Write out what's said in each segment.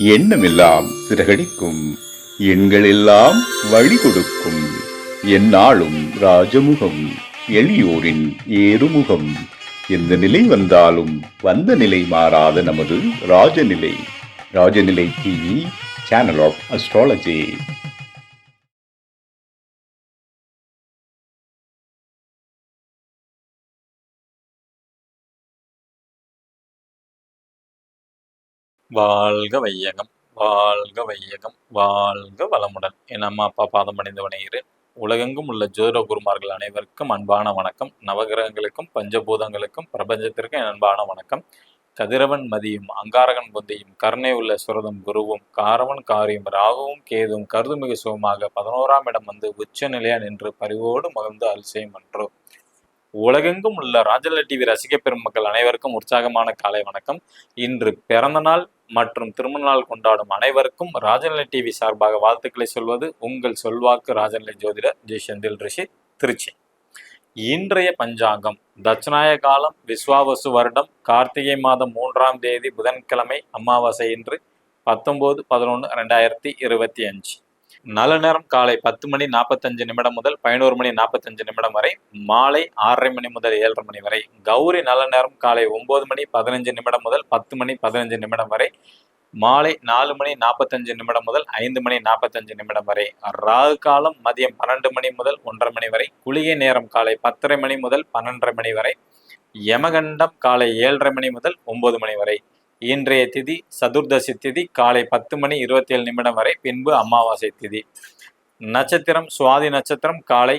எண்ணமெல்லாம் சிறகடிக்கும், எண்களெல்லாம் வழி கொடுக்கும், எந்நாளும் ராஜமுகம், எளியோரின் ஏறுமுகம். எந்த நிலை வந்தாலும் வந்த நிலை மாறாத நமது Rajanilai. Rajanilai TV, channel of astrology. வாழ்க வையகம், வாழ்க வையகம், வாழ்க வளமுடன். என் அம்மா அப்பா பாதம் பணிந்து வணங்குகிறேன். உலகெங்கும் உள்ள ஜோதிட குருமார்கள் அனைவருக்கும் அன்பான வணக்கம். நவகிரகங்களுக்கும் பஞ்சபூதங்களுக்கும் பிரபஞ்சத்திற்கும் என் அன்பான வணக்கம். கதிரவன் மதியும் அங்காரகன் புந்தியும் கருணை உள்ள சுரதம் குருவும் காரவன் காரியும் ராகுவும் கேதுவும் கருதுமிகு சுகமாக 11ஆம் இடம் வந்து உச்ச நிலையா நின்று பரிவோடு மகிழ்ந்து அல்செய்யும் என்றோ. உலகெங்கும் உள்ள ராஜல டிவி ரசிக பெருமக்கள் அனைவருக்கும் உற்சாகமான காலை வணக்கம். இன்று பிறந்த நாள் மற்றும் திருமண நாள் கொண்டாடும் அனைவருக்கும் ராஜநிலை டிவி சார்பாக வாழ்த்துக்களை சொல்வது உங்கள் சொல்வாக்கு ராஜநிலை ஜோதிடர் ஜி செந்தில் ரிஷி, திருச்சி. இன்றைய பஞ்சாங்கம் தட்சநாய காலம் விஸ்வாவசு வருடம் கார்த்திகை மாதம் 3ஆம் தேதி புதன்கிழமை, அமாவாசை இன்று 19/11/2025. நல்ல நேரம் காலை 10:45 முதல் 11:45 வரை, மாலை 6:30 மணி முதல் 7:30 மணி வரை. கௌரி நல்ல நேரம் காலை 9:15 முதல் 10:15 வரை, மாலை 4:45 முதல் 5:45 வரை. ராகு காலம் மதியம் 12 மணி முதல் 1:30 மணி வரை. குளிகை நேரம் காலை 10:30 மணி முதல் 12:30 மணி வரை. யமகண்டம் காலை 7:30 மணி முதல் 9 மணி வரை. இன்றைய திதி சதுர்தசி திதி காலை 10:27 வரை, பின்பு அமாவாசை திதி. நட்சத்திரம் சுவாதி நட்சத்திரம் காலை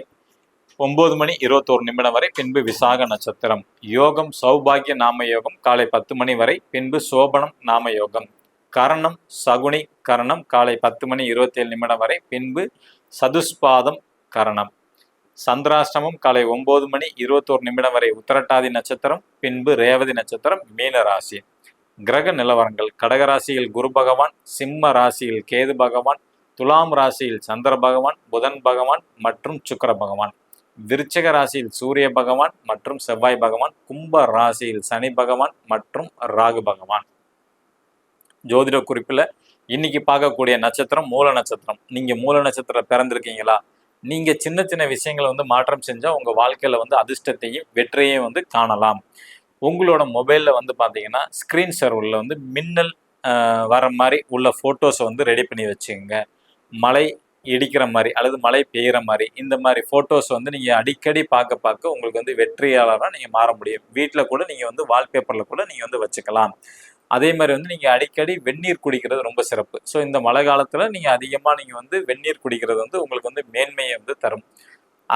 9:21 வரை, பின்பு விசாக நட்சத்திரம். யோகம் சௌபாகிய நாம யோகம் காலை 10 மணி வரை, பின்பு சோபனம் நாம யோகம். கரணம் சகுனி கரணம் காலை 10:27 வரை, பின்பு சதுஷ்பாதம் கரணம். சந்திராஷ்டமம் காலை 9:21 வரை உத்திரட்டாதி நட்சத்திரம், பின்பு ரேவதி நட்சத்திரம், மீன ராசி. கிரக நிலவரங்கள்: கடகராசியில் குரு பகவான், சிம்ம ராசியில் கேது பகவான், துலாம் ராசியில் சந்திர பகவான், புதன் பகவான் மற்றும் சுக்கிர பகவான். விருச்சிக ராசியில் சூரிய பகவான் மற்றும் செவ்வாய் பகவான், கும்ப ராசியில் சனி பகவான் மற்றும் ராகு பகவான். ஜோதிட குறிப்பில் இன்னைக்கு பார்க்கக்கூடிய நட்சத்திரம் மூல நட்சத்திரம். நீங்க மூல நட்சத்திரம் பிறந்திருக்கீங்களா? நீங்க சின்ன சின்ன விஷயங்களை மாற்றம் செஞ்சா உங்க வாழ்க்கையில அதிர்ஷ்டத்தையும் வெற்றியையும் காணலாம். உங்களோட மொபைலில் பார்த்தீங்கன்னா ஸ்க்ரீன் சர்வரில் மின்னல் வர மாதிரி உள்ள ஃபோட்டோஸை ரெடி பண்ணி வச்சுக்கோங்க. மழை இடிக்கிற மாதிரி அல்லது மழை பெய்கிற மாதிரி இந்த மாதிரி ஃபோட்டோஸ் நீங்கள் அடிக்கடி பார்க்க உங்களுக்கு வெற்றியாளராக நீங்கள் மாற முடியும். வீட்டில் கூட நீங்கள் வால்பேப்பரில் கூட நீங்கள் வச்சுக்கலாம். அதே மாதிரி நீங்கள் அடிக்கடி வெந்நீர் குடிக்கிறது ரொம்ப சிறப்பு. ஸோ இந்த மழை காலத்தில் நீங்கள் அதிகமாக நீங்கள் வெந்நீர் குடிக்கிறது உங்களுக்கு மேன்மையை தரும்.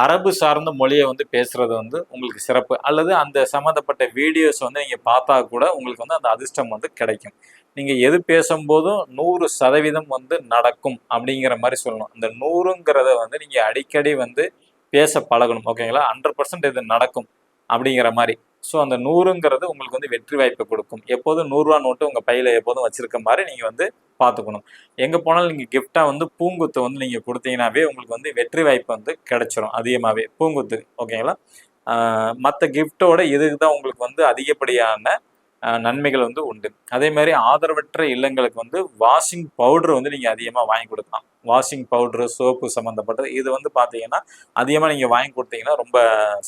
அரபு சார்ந்த மொழியை பேசுறது உங்களுக்கு சிறப்பு. அல்லது அந்த சம்மந்தப்பட்ட வீடியோஸ் நீங்கள் பார்த்தா கூட உங்களுக்கு அந்த அதிர்ஷ்டம் கிடைக்கும். நீங்கள் எது பேசும்போதும் 100% நடக்கும் அப்படிங்கிற மாதிரி சொல்லணும். அந்த 100ங்கிறத நீங்கள் அடிக்கடி பேச பழகணும். ஓகேங்களா? 100% இது நடக்கும் அப்படிங்கிற மாதிரி. ஸோ அந்த 100ங்கிறது உங்களுக்கு வெற்றி வாய்ப்பை கொடுக்கும். எப்போதும் 100 ரூபா நோட்டு உங்கள் பையில் எப்போதும் வச்சிருக்க மாதிரி நீங்கள் பார்த்துக்கணும். எங்கே போனாலும் நீங்கள் கிஃப்டாக பூங்குத்து நீங்கள் கொடுத்தீங்கன்னாவே உங்களுக்கு வெற்றி வாய்ப்பு கிடைச்சிரும் அதிகமாகவே. பூங்குத்து ஓகேங்களா? மற்ற கிஃப்டோட இதுக்கு தான் உங்களுக்கு அதிகப்படியான நன்மைகள் உண்டு. அதே மாதிரி ஆதரவற்ற இல்லங்களுக்கு வாஷிங் பவுடர் நீங்கள் அதிகமாக வாங்கி கொடுக்கலாம். வாஷிங் பவுடரு, சோப்பு சம்மந்தப்பட்டது இது பார்த்தீங்கன்னா அதிகமாக நீங்கள் வாங்கி கொடுத்தீங்கன்னா ரொம்ப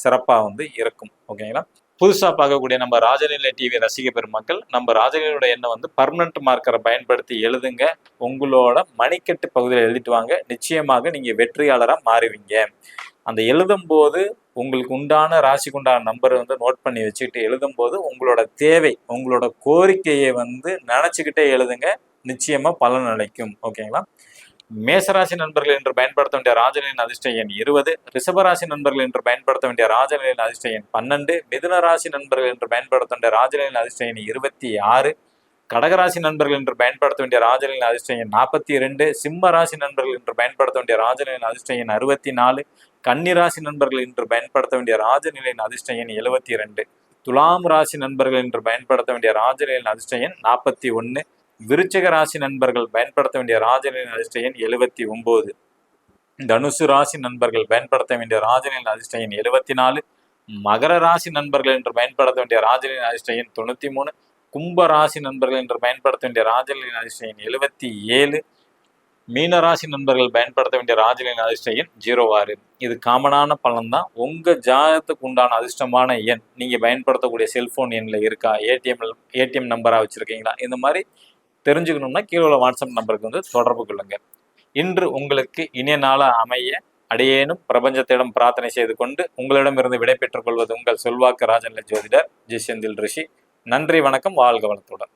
சிறப்பாக இருக்கும். ஓகேங்களா? புதுசாக பார்க்கக்கூடிய நம்ம ராஜநிலை டிவி ரசிக பெருமக்கள், நம்ம ராஜநிலையோட எண்ணை பர்மனன்ட் மார்க்கரை பயன்படுத்தி எழுதுங்க. உங்களோட மணிக்கட்டு பகுதியில் எழுதிட்டு வாங்க. நிச்சயமாக நீங்கள் வெற்றியாளராக மாறுவீங்க. அந்த எழுதும்போது உங்களுக்கு உண்டான ராசிக்கு உண்டான நம்பரை நோட் பண்ணி வச்சுக்கிட்டு எழுதும்போது உங்களோட தேவை, உங்களோட கோரிக்கையை நினச்சிக்கிட்டே எழுதுங்க. நிச்சயமாக பலன் அளிக்கும். ஓகேங்களா? மேசராசி நண்பர்கள் என்று பயன்படுத்த வேண்டிய ராஜநிலையின் அதிர்ஷ்ட எண் 20. ரிஷபராசி நண்பர்கள் என்று பயன்படுத்த வேண்டிய ராஜநிலையின் அதிர்ஷ்ட எண் 12. மிதுன ராசி நண்பர்கள் என்று பயன்படுத்த வேண்டிய ராஜநிலையின் அதிர்ஷ்ட எண் 26. கடகராசி நண்பர்கள் என்று பயன்படுத்த வேண்டிய ராஜநிலையின் அதிர்ஷ்ட எண் 42. சிம்ம ராசி நண்பர்கள் என்று பயன்படுத்த வேண்டிய ராஜநிலையின் அதிர்ஷ்ட எண் 64. கன்னிராசி நண்பர்கள் என்று பயன்படுத்த வேண்டிய ராஜநிலையின் அதிர்ஷ்ட எண் 72. துலாம் ராசி நண்பர்கள் என்று பயன்படுத்த வேண்டிய ராஜநிலையின் அதிர்ஷ்ட எண் 41. விருச்சிக ராசி நண்பர்கள் பயன்படுத்த வேண்டிய ராஜநிலையின் அதிர்ஷ்ட எண் 79. தனுசு ராசி நண்பர்கள் பயன்படுத்த வேண்டிய ராஜநிலையின் அதிர்ஷ்ட எண் 74. மகர ராசி நண்பர்கள் என்று பயன்படுத்த வேண்டிய ராஜநிலையின் அதிர்ஷ்ட எண் 93. கும்ப ராசி நண்பர்கள் என்று பயன்படுத்த வேண்டிய ராஜலின் அதிர்ஷ்ட எண் 77. மீன ராசி நண்பர்கள் பயன்படுத்த வேண்டிய ராஜலின் அதிர்ஷ்ட எண் 06. இது காமனான பலன் தான். உங்க ஜாதகத்துக்கு உண்டான அதிர்ஷ்டமான எண் நீங்க பயன்படுத்தக்கூடிய செல்போன் எண்ணில் இருக்கா, ஏடிஎம் நம்பரா வச்சிருக்கீங்களா, இந்த மாதிரி தெரிஞ்சுக்கணும்னா கீழே உள்ள வாட்ஸ்அப் நம்பருக்கு வந்து தொடர்பு கொள்ளுங்க. இன்று உங்களுக்கு இனிய நாளா அமைய அடியேனும் பிரபஞ்சத்திடம் பிரார்த்தனை செய்து கொண்டு உங்களிடமிருந்து விடை பெற்றுக் கொள்வது உங்கள் சொல்வாக்கு ராஜநிலை ஜோதிடர் ஜி செந்தில் ரிஷி. நன்றி, வணக்கம், வாழ்க வளத்துடன்.